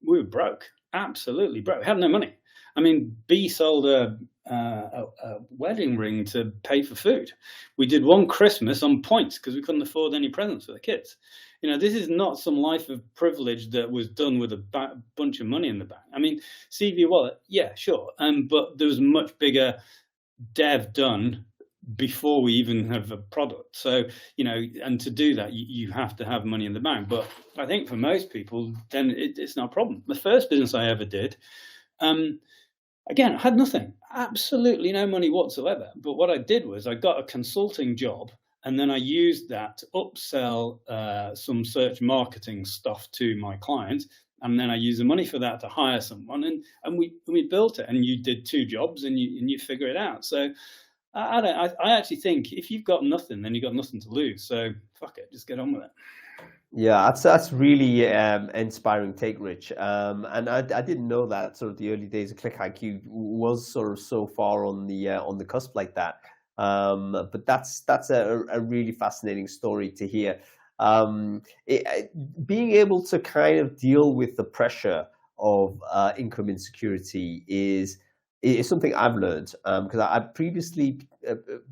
were broke, absolutely broke. We had no money. I mean, B sold a wedding ring to pay for food. We did one Christmas on points because we couldn't afford any presents for the kids. This is not some life of privilege that was done with a bunch of money in the bank. I mean, CVWallet, yeah, sure. But there was much bigger dev done before we even have a product. So, and to do that, you have to have money in the bank. But I think for most people, then it's not a problem. The first business I ever did, again, I had nothing, absolutely no money whatsoever. But what I did was I got a consulting job, and then I used that to upsell some search marketing stuff to my clients. And then I used the money for that to hire someone, and we built it. And you did 2 jobs, and you figure it out. So I don't. I actually think if you've got nothing, then you've got nothing to lose. So fuck it, just get on with it. Yeah, that's really inspiring take, Rich. And I didn't know that sort of the early days of ClickIQ was sort of so far on the cusp like that. But that's a really fascinating story to hear. Being able to kind of deal with the pressure of income insecurity is something I've learned because I previously,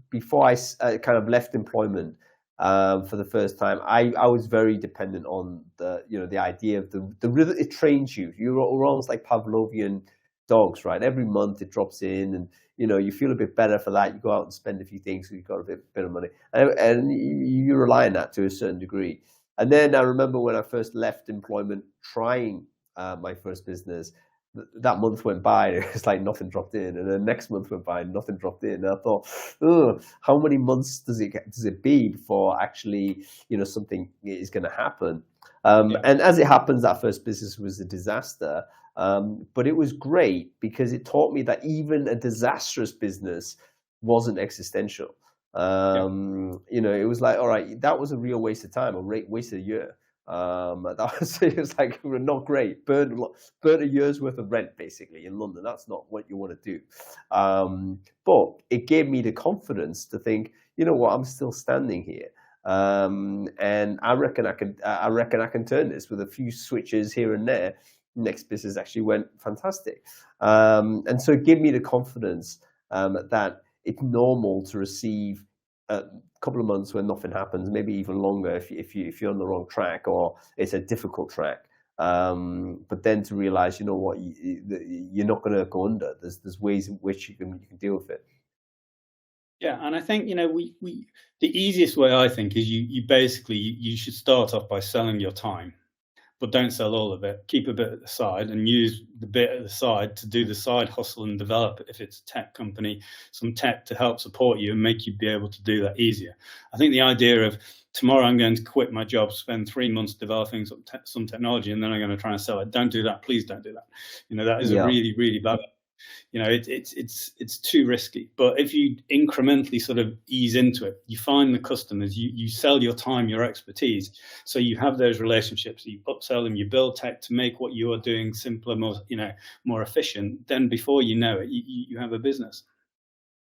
before I kind of left employment for the first time, I was very dependent on the idea of the rhythm. It trains you. You're almost like Pavlovian dogs, right? Every month it drops in, and you feel a bit better for that. You go out and spend a few things, so you've got a bit of money, and you rely on that to a certain degree. And then I remember when I first left employment, trying my first business. That month went by, it's like nothing dropped in, and then next month went by, and nothing dropped in. And I thought, oh, how many months does it be before actually something is going to happen? Yeah, And as it happens, that first business was a disaster, but it was great because it taught me that even a disastrous business wasn't existential. yeah. It was like, all right, that was a real waste of time, or wasted a year. That was it was like not great. Burned a year's worth of rent basically in London. That's not what you want to do. But it gave me the confidence to think, you know what, I'm still standing here. And I reckon I can turn this with a few switches here and there. Next business actually went fantastic. And so it gave me the confidence that it's normal to receive a couple of months when nothing happens, maybe even longer if you're on the wrong track or it's a difficult track. But then to realize, you know what, you're not going to go under. There's ways in which you can deal with it. Yeah, and I think we the easiest way I think is you basically you should start off by selling your time, but don't sell all of it. Keep a bit at the side and use the bit at the side to do the side hustle and develop it. If it's a tech company, some tech to help support you and make you be able to do that easier. I think the idea of tomorrow I'm going to quit my job, spend 3 months developing some technology, and then I'm going to try and sell it. Don't do that. Please don't do that. That is a Yeah. really, really bad. It's too risky. But if you incrementally sort of ease into it, you find the customers, you sell your time, your expertise, so you have those relationships, you upsell them, you build tech to make what you are doing simpler, more efficient. Then before you know it, you have a business.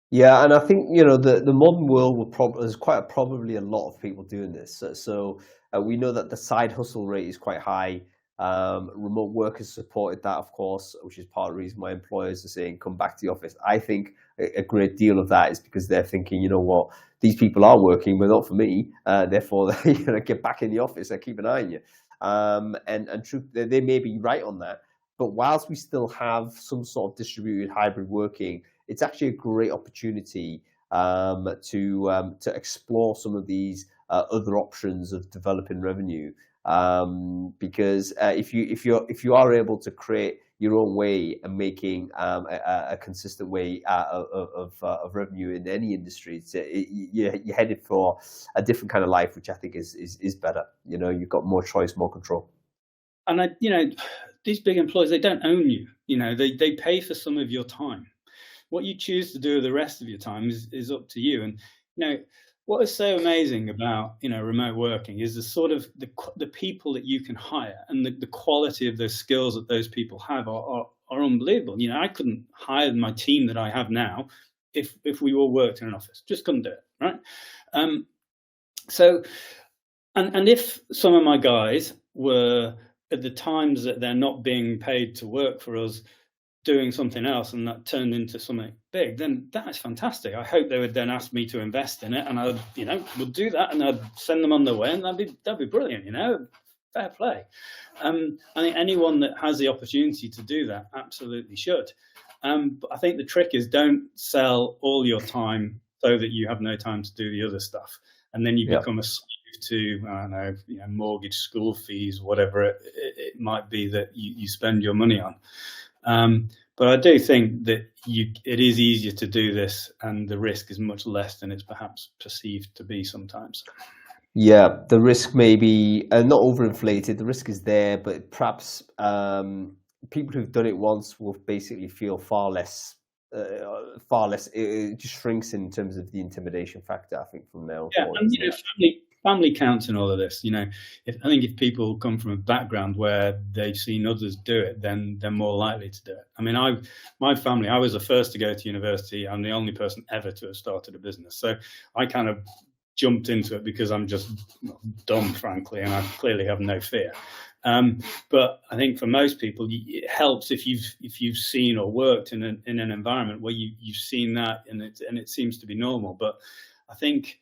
Yeah, and I think the modern world there's probably a lot of people doing this. So we know that the side hustle rate is quite high. Remote work has supported that, of course, which is part of the reason why employers are saying come back to the office. I think a great deal of that is because they're thinking, you know what, these people are working, but not for me. Therefore, get back in the office and keep an eye on you. And truth, they may be right on that. But whilst we still have some sort of distributed hybrid working, it's actually a great opportunity to explore some of these other options of developing revenue. Because if you are able to create your own way and making a consistent way of revenue in any industry, you're headed for a different kind of life, which I think is better. You've got more choice, more control. And these big employers, they don't own you. They pay for some of your time. What you choose to do with the rest of your time is up to you. And what is so amazing about remote working is the sort of the people that you can hire, and the quality of those skills that those people have are unbelievable. I couldn't hire my team that I have now if we all worked in an office. Just couldn't do it, right? So and if some of my guys were at the times that they're not being paid to work for us doing something else, and that turned into something big, then that is fantastic. I hope they would then ask me to invest in it, and I would do that, and I'd send them on their way, and that'd be brilliant. Fair play. I think anyone that has the opportunity to do that absolutely should. But I think the trick is don't sell all your time so that you have no time to do the other stuff, and then you become a slave to, I don't know, mortgage, school fees, whatever it might be that you spend your money on. But I do think that it is easier to do this, and the risk is much less than it's perhaps perceived to be sometimes. Yeah, the risk may be not overinflated. The risk is there, but perhaps people who've done it once will basically feel far less far less. It just shrinks in terms of the intimidation factor, I think, from now Yeah, forward. and family counts in all of this. I think if people come from a background where they've seen others do it, then they're more likely to do it. I mean, my family, I was the first to go to university. I'm the only person ever to have started a business, so I kind of jumped into it because I'm just dumb, frankly, and I clearly have no fear. But I think for most people, it helps if you've seen or worked in an environment where you've seen that and it seems to be normal. But I think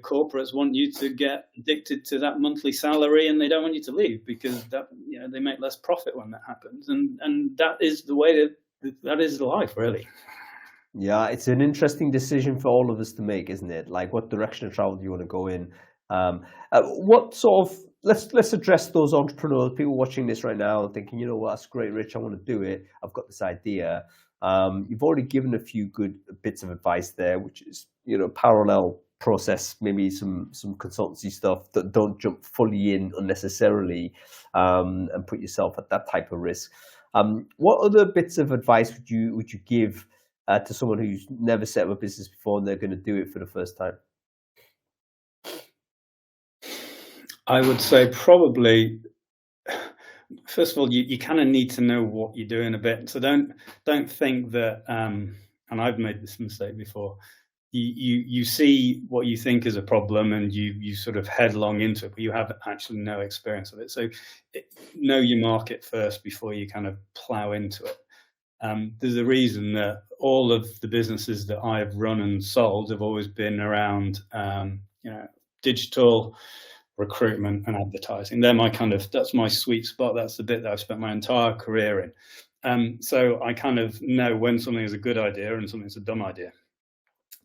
corporates want you to get addicted to that monthly salary, and they don't want you to leave because they make less profit when that happens, and that is the way that is life, really. Yeah, it's an interesting decision for all of us to make, isn't it? Like, what direction of travel do you want to go in? What sort of let's address those entrepreneurs, people watching this right now, thinking, what, that's great, Rich. I want to do it. I've got this idea. You've already given a few good bits of advice there, which is parallel process, maybe some consultancy stuff, that don't jump fully in unnecessarily, and put yourself at that type of risk. What other bits of advice would you give to someone who's never set up a business before and they're going to do it for the first time? I would say probably, first of all, you kind of need to know what you're doing a bit. So don't think that, and I've made this mistake before. You see what you think is a problem and you sort of headlong into it, but you have actually no experience of it. So know your market first before you kind of plow into it. There's a reason that all of the businesses that I've run and sold have always been around, digital, recruitment, and advertising. That's my sweet spot. That's the bit that I've spent my entire career in. So I kind of know when something is a good idea and something's a dumb idea.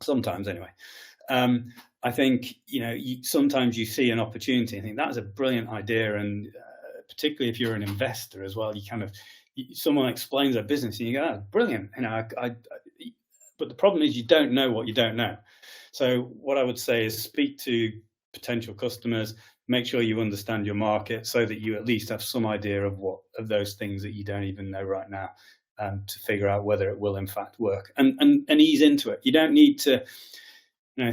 Sometimes, anyway. I think sometimes you see an opportunity and think that's a brilliant idea, and particularly if you're an investor as well, someone explains their business and you go, oh, brilliant. But the problem is you don't know what you don't know. So what I would say is speak to potential customers, make sure you understand your market so that you at least have some idea of those things that you don't even know right now, to figure out whether it will in fact work, and ease into it. You don't need to,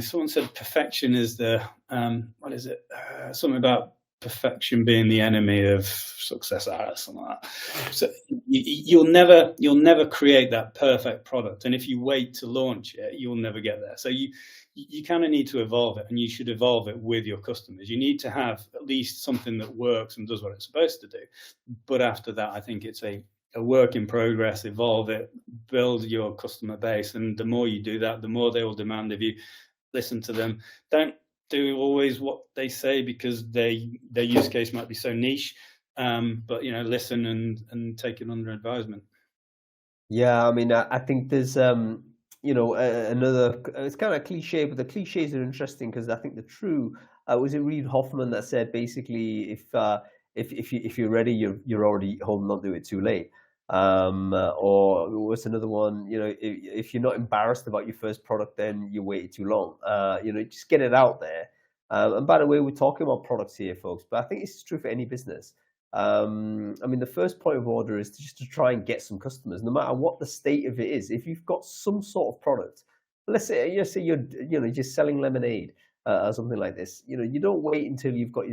someone said perfection is what is it? Something about perfection being the enemy of success, something like that. So you'll never create that perfect product, and if you wait to launch it, you'll never get there. So you kind of need to evolve it, and you should evolve it with your customers. You need to have at least something that works and does what it's supposed to do. But after that, I think it's a work in progress. Evolve it, build your customer base, and the more you do that, the more they will demand of you. Listen to them. Don't do always what they say because their use case might be so niche, but listen and take it under advisement. Yeah, I mean, I think there's another, it's kind of cliche, but the cliches are interesting because I think the true, was it Reid Hoffman that said basically if you're ready, you're already home, not do it too late. Or what's another one? If you're not embarrassed about your first product, then you waited too long. Just get it out there. And by the way, we're talking about products here, folks, but I think it's true for any business. I mean, the first point of order is just to try and get some customers, no matter what the state of it is. If you've got some sort of product, let's say you're just selling lemonade or something like this, you don't wait until you've got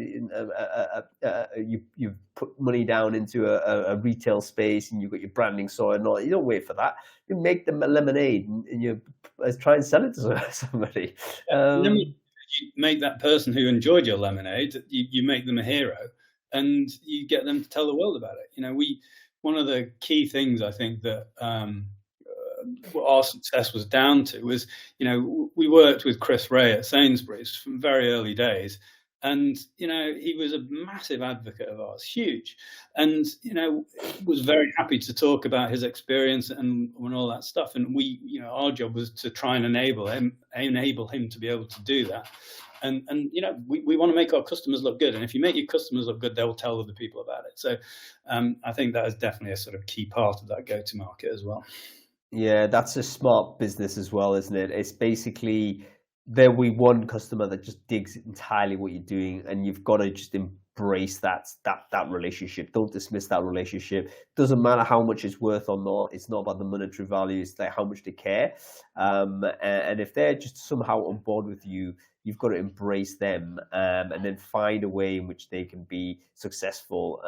you've put money down into a retail space and you've got your branding sorted and all. You don't wait for that. You make the lemonade and you try and sell it to somebody. You make that person who enjoyed your lemonade, you make them a hero, and you get them to tell the world about it. One of the key things I think that what our success was down to was, we worked with Chris Ray at Sainsbury's from very early days, and he was a massive advocate of ours, huge, and was very happy to talk about his experience and all that stuff. And our job was to try and enable him to be able to do that. And we want to make our customers look good, and if you make your customers look good, they will tell other people about it. So I think that is definitely a sort of key part of that go-to-market as well. Yeah, that's a smart business as well, isn't it? It's basically, there will be one customer that just digs entirely what you're doing, and you've got to just embrace that relationship. Don't dismiss that relationship. Doesn't matter how much it's worth or not. It's not about the monetary value. It's like how much they care. And if they're just somehow on board with you, you've got to embrace them, and then find a way in which they can be successful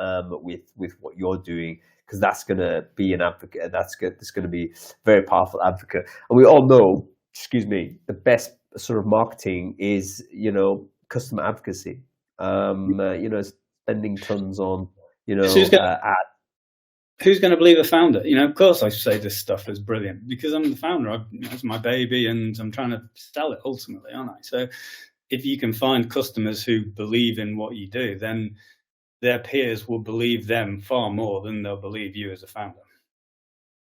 with what you're doing, because that's going to be an advocate. That's going to be very powerful advocate. And we all know, the best sort of marketing is, customer advocacy. Spending tons on, ads. Who's going to believe a founder? Of course I say this stuff is brilliant because I'm the founder. It's my baby and I'm trying to sell it ultimately, aren't I? So if you can find customers who believe in what you do, then their peers will believe them far more than they'll believe you as a founder.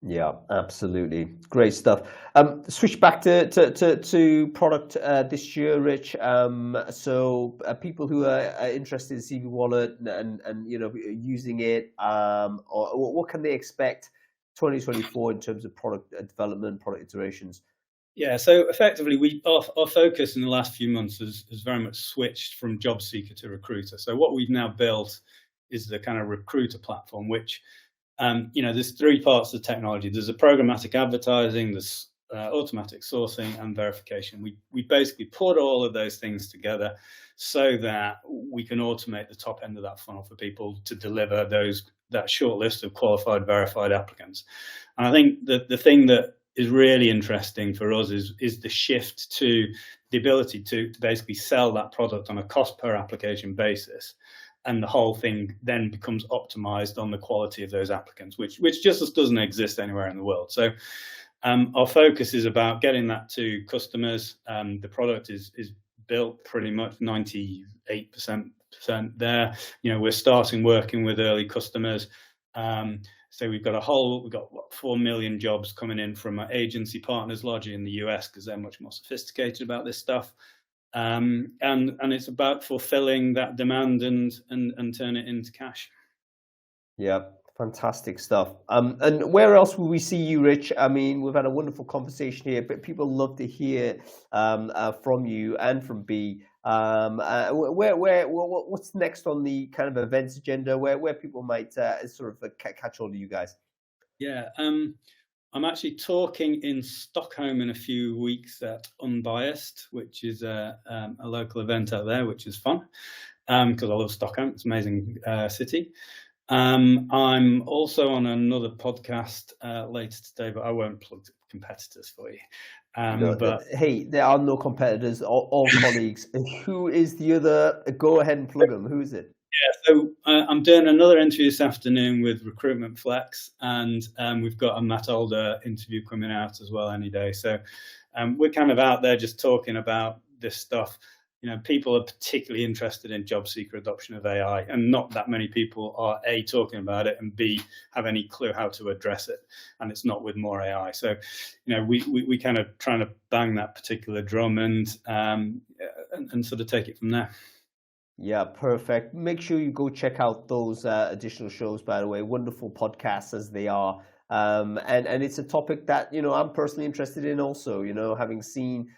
Yeah, absolutely. Great stuff. Switch back to product this year, Rich. So people who are interested in CVWallet and using it, or what can they expect 2024 in terms of product development, product iterations? Yeah, so effectively, our focus in the last few months has very much switched from job seeker to recruiter. So what we've now built is the kind of recruiter platform, which there's three parts of the technology. There's a programmatic advertising, there's automatic sourcing, and verification. We basically put all of those things together so that we can automate the top end of that funnel for people to deliver that short list of qualified, verified applicants. And I think that the thing that is really interesting for us is the shift to the ability to basically sell that product on a cost per application basis. And the whole thing then becomes optimized on the quality of those applicants, which just doesn't exist anywhere in the world. So our focus is about getting that to customers. The product is built pretty much 98% there. We're starting working with early customers. So we've got 4 million jobs coming in from our agency partners, largely in the US, because they're much more sophisticated about this stuff. And it's about fulfilling that demand and turn it into cash. Yeah, fantastic stuff. And where else will we see you, Rich? I mean, we've had a wonderful conversation here, but people love to hear from you and from B. What's next on the kind of events agenda? Where people might sort of catch hold of you guys? Yeah. I'm actually talking in Stockholm in a few weeks at Unbiased, which is a local event out there, which is fun because I love Stockholm. It's an amazing city. I'm also on another podcast later today, but I won't plug competitors for you. Hey, there are no competitors, all colleagues. Who is the other? Go ahead and plug them. Who is it? Yeah, so I'm doing another interview this afternoon with Recruitment Flex, and we've got a Matt Alder interview coming out as well any day. So we're kind of out there just talking about this stuff. People are particularly interested in job seeker adoption of AI, and not that many people are A, talking about it, and B, have any clue how to address it. And it's not with more AI. So, we kind of trying to bang that particular drum and sort of take it from there. Yeah, perfect. Make sure you go check out those additional shows, by the way. Wonderful podcasts as they are. And it's a topic that, I'm personally interested in also, having seen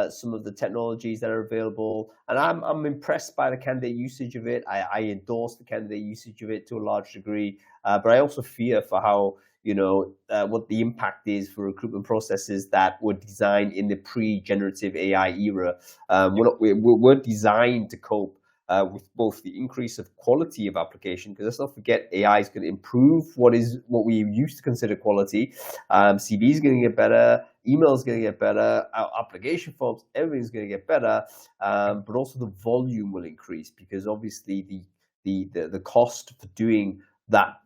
some of the technologies that are available. And I'm impressed by the candidate usage of it. I endorse the candidate usage of it to a large degree. But I also fear for how, what the impact is for recruitment processes that were designed in the pre-generative AI era. We're designed to cope with both the increase of quality of application, because let's not forget AI is going to improve what we used to consider quality. CV is going to get better, email is going to get better, our application forms, everything's going to get better, but also the volume will increase, because obviously the cost for doing that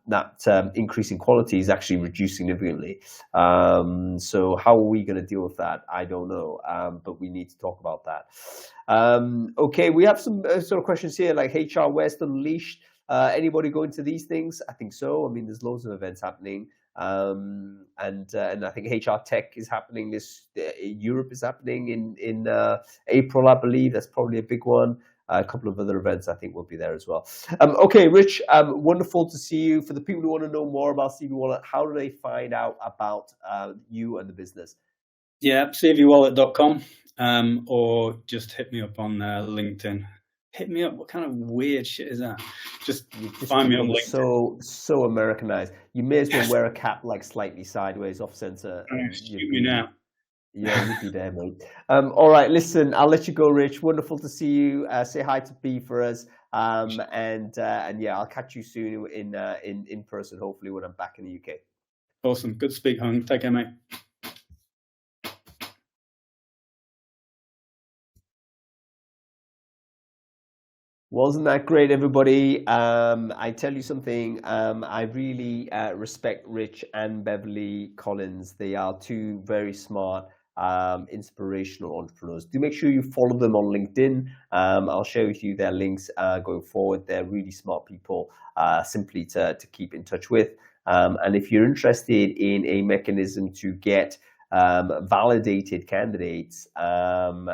increase in quality is actually reduced significantly. So how are we going to deal with that? I don't know, but we need to talk about that. Okay, we have some sort of questions here, like HR West Unleashed. Anybody going to these things? I think so. I mean, there's loads of events happening, and I think HR Tech is happening. Europe is happening in April, I believe. That's probably a big one. A couple of other events I think will be there as well. Okay, Rich, wonderful to see you. For the people who want to know more about CVWallet, how do they find out about you and the business? Yeah, CVWallet.com, or just hit me up on LinkedIn. hit me up. What kind of weird shit is that? Just You've just find me on become LinkedIn. so Americanized. You may as well Yes. wear a cap like slightly sideways, off center, and Shoot you'd me be now. you'd be there, mate. All right, listen, I'll let you go, Rich. Wonderful to see you. Say hi to B for us, and yeah, I'll catch you soon in person. Hopefully, when I'm back in the UK. Awesome. Good to speak, Hung. Take care, mate. Wasn't that great, everybody? I tell you something, I really respect Rich and Beverly Collins. They are two very smart, inspirational entrepreneurs. Do make sure you follow them on LinkedIn. I'll share with you their links going forward. They're really smart people, simply to keep in touch with. And if you're interested in a mechanism to get validated candidates, then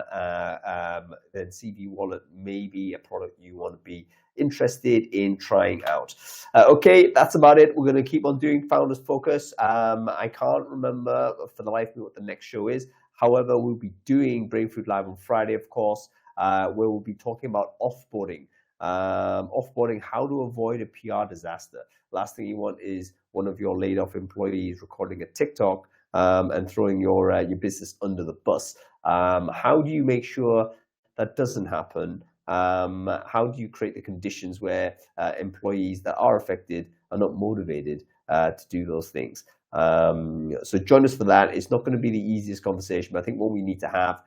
CVWallet may be a product you want to be interested in trying out. Okay, that's about it. We're going to keep on doing Founders Focus. I can't remember for the life of me what the next show is. However, we'll be doing Brain Food Live on Friday, of course, where we'll be talking about offboarding. Offboarding, how to avoid a PR disaster. Last thing you want is one of your laid off employees recording a TikTok and throwing your business under the bus. How do you make sure that doesn't happen? How do you create the conditions where employees that are affected are not motivated to do those things? So join us for that. It's not going to be the easiest conversation, but I think what we need to have,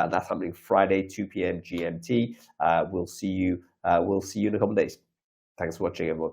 that's happening Friday, 2 p.m. GMT. We'll see you in a couple of days. Thanks for watching, everyone.